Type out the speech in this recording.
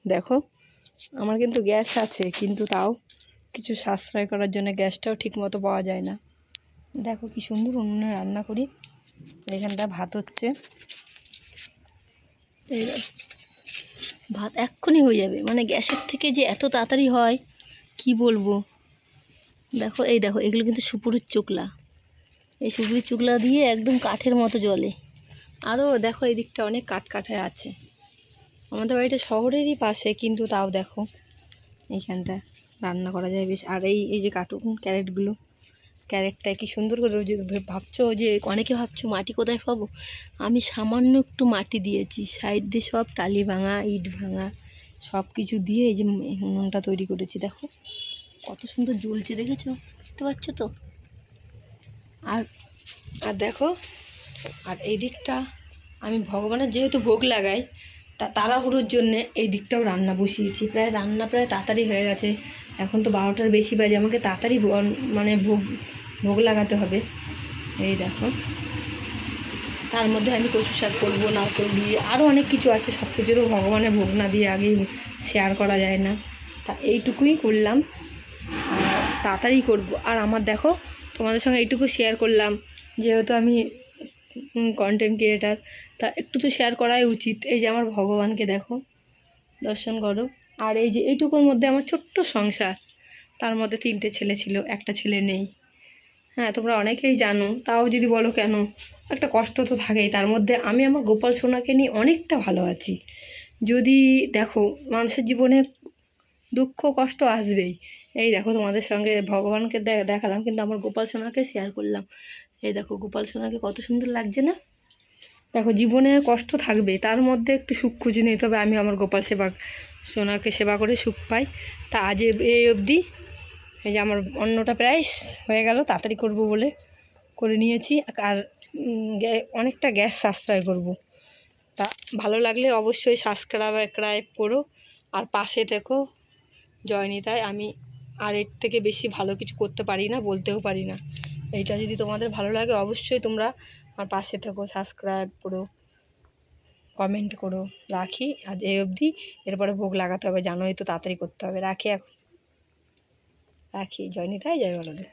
দেখো আমার কিন্তু গ্যাস আছে, কিন্তু তাও কিছু সাশ্রয় করার জন্য গ্যাসটাও ঠিক মতো পাওয়া যায় না। দেখো কি সুন্দর উনুনে রান্না করি। এখানটা ভাত হচ্ছে, এই ভাত এক্ষুনি হয়ে যাবে, মানে গ্যাসের থেকে যে এত তাড়াতাড়ি হয় কি বলবো। দেখো এই দেখো, এগুলো কিন্তু সুপুরির চুকলা, এই সুপুরির চুকলা দিয়ে একদম কাঠের মতো জ্বলে। আরও দেখো এই দিকটা অনেক কাঠে আছে। আমাদের বাড়িটা শহরেরই পাশে, কিন্তু তাও দেখো এইখানটা রান্না করা যায় বেশ। আর এই যে কার্টুন ক্যারেটটা কি সুন্দর করে যে ভাবছো, যে অনেকে ভাবছো মাটি কোথায় পাবো, আমি সামান্য একটু মাটি দিয়েছি, সাইড দিয়ে সব টালি ভাঙা ইট ভাঙা সব কিছু দিয়ে এই যে উনুনটা তৈরি করেছি। দেখো কত সুন্দর জ্বলছে, দেখেছো? দেখতে পাচ্ছ তো? আর আর দেখো, আর এই দিকটা আমি ভগবানের যেহেতু ভোগ লাগাই, তাড়াহুড়োর জন্যে এই দিকটাও রান্না বসিয়েছি। রান্না প্রায় তাড়াতাড়ি হয়ে গেছে, এখন তো 12টার বেশি বাজে, আমাকে তাড়াতাড়ি মানে ভোগ লাগাতে হবে। এই দেখো, তার মধ্যে আমি কচু শাক করবো নারকেল দিয়ে, আরও অনেক কিছু আছে। সব কিছু তো ভগবানের ভোগ না দিয়ে আগেই শেয়ার করা যায় না, তা এইটুকুই করলাম, আর তাড়াতাড়ি করব। আর আমার দেখো তোমাদের সঙ্গে এইটুকু শেয়ার করলাম, যেহেতু আমি কন্টেন্ট ক্রিয়েটার, তা একটু তো শেয়ার করাই উচিত। এই যে আমার ভগবানকে দেখো, দর্শন করো। আর এই যে এইটুকুর মধ্যে আমার ছোট্ট সংসার, তার মধ্যে 3টে ছেলে ছিল, একটা ছেলে নেই। হ্যাঁ, তোমরা অনেকেই জানো, তাও যদি বলো কেন, একটা কষ্ট তো থাকেই। তার মধ্যে আমি আমার গোপাল সোনাকে নিয়ে অনেকটা ভালো আছি। যদি দেখো, মানুষের জীবনে দুঃখ কষ্ট আসবেই। এই দেখো তোমাদের সঙ্গে ভগবানকে দেখালাম, কিন্তু আমার গোপাল সোনাকে শেয়ার করলাম। এই দেখো গোপাল সোনাকে কত সুন্দর লাগছে না? দেখো জীবনে কষ্ট থাকবে, তার মধ্যে একটু সুখ খুঁজে নিতে হবে। আমি আমার গোপাল সোনাকে সেবা করে সুখ পাই। তা আজ এই অবধি। এই যে আমার অন্নটা প্রায় হয়ে গেল, তাড়াতাড়ি করব বলে করে নিয়েছি। আর অনেকটা গ্যাস সাশ্রয় করব। তা ভালো লাগলে অবশ্যই সাবস্ক্রাইব করো, আর পাশে থেকো। জয়নিতাই, আমি আর এর থেকে বেশি ভালো কিছু করতে পারি না, বলতেও পারি না। এইটা যদি তোমাদের ভালো লাগে অবশ্যই তোমরা আমার পাশে থেকো, সাবস্ক্রাইব করো, কমেন্ট করো। রাখি আজ এই অবধি, এরপরে ভোগ লাগাতে হবে, জানোই তো, তাড়াতাড়ি করতে হবে। রাখি এখন, রাখি। জয়নিতাই, জয় বলদে।